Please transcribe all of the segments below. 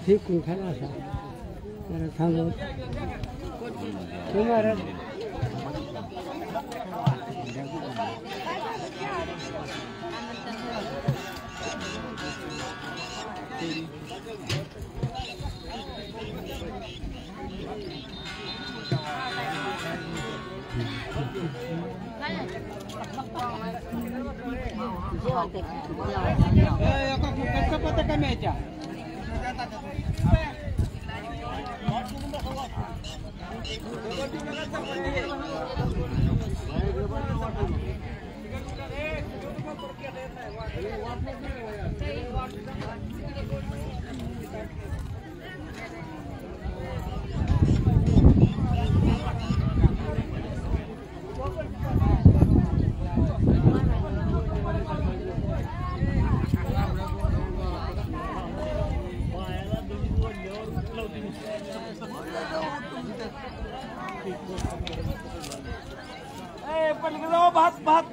फेकून खाला असा जरा थांबव तुम्हाला भात भात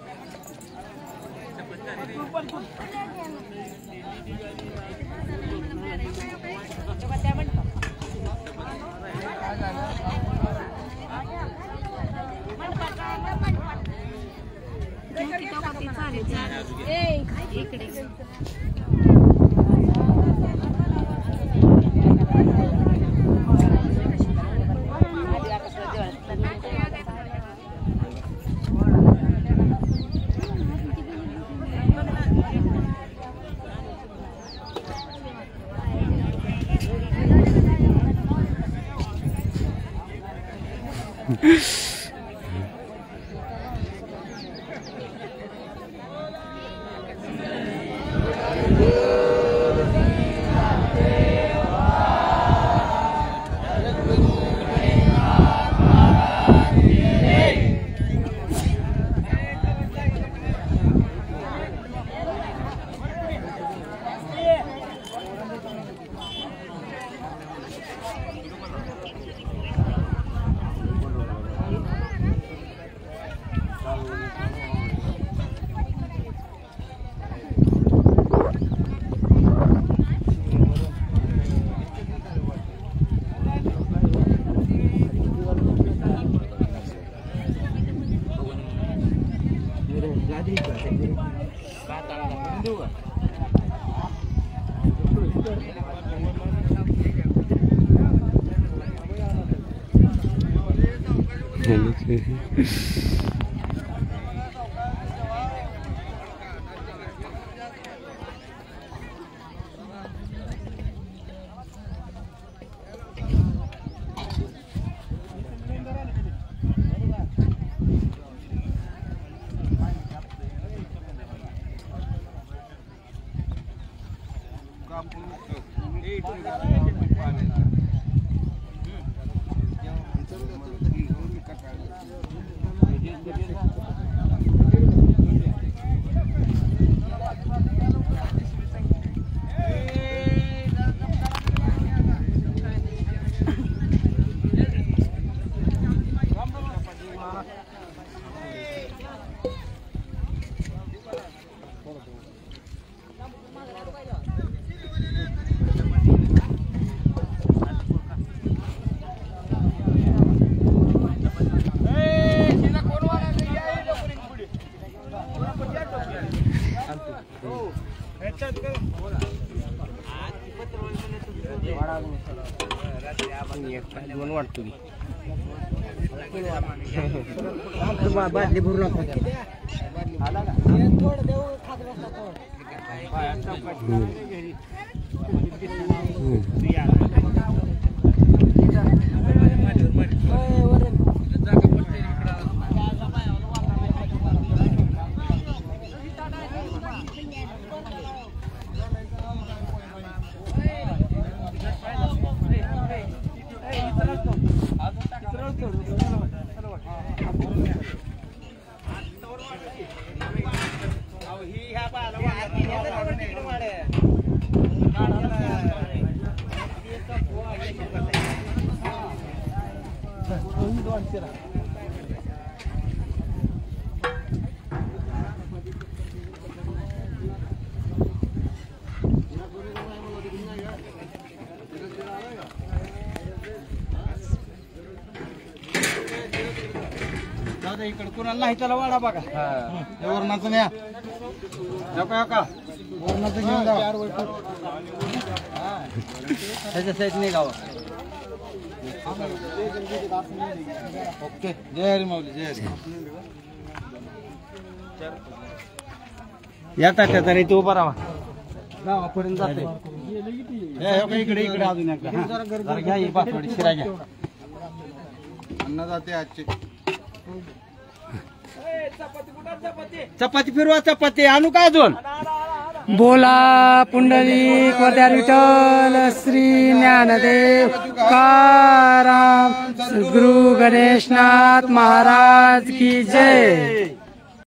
बादली भरू नका दादा इकडे कुणाला नाही त्याला वाढा बघा. वरणाचं न्या का वरणाचं घेऊन जा. त्याच्या साईड नाही गावा. ओके जय हरी माऊली जय हरी. या तात्या तरी तू उभा राहा. गावापर्यंत जाते इकडे इकडे अजून एकदा जरा घ्या ही पाचवडी शिरा घ्या. अन्न जाते आजची चपाती फिरवा. चपाती आणू का अजून. बोला पुंडलिक वरदार विठ्ठल श्री ज्ञानदेव तुकाराम गुरु गणेशनाथ महाराज की जय.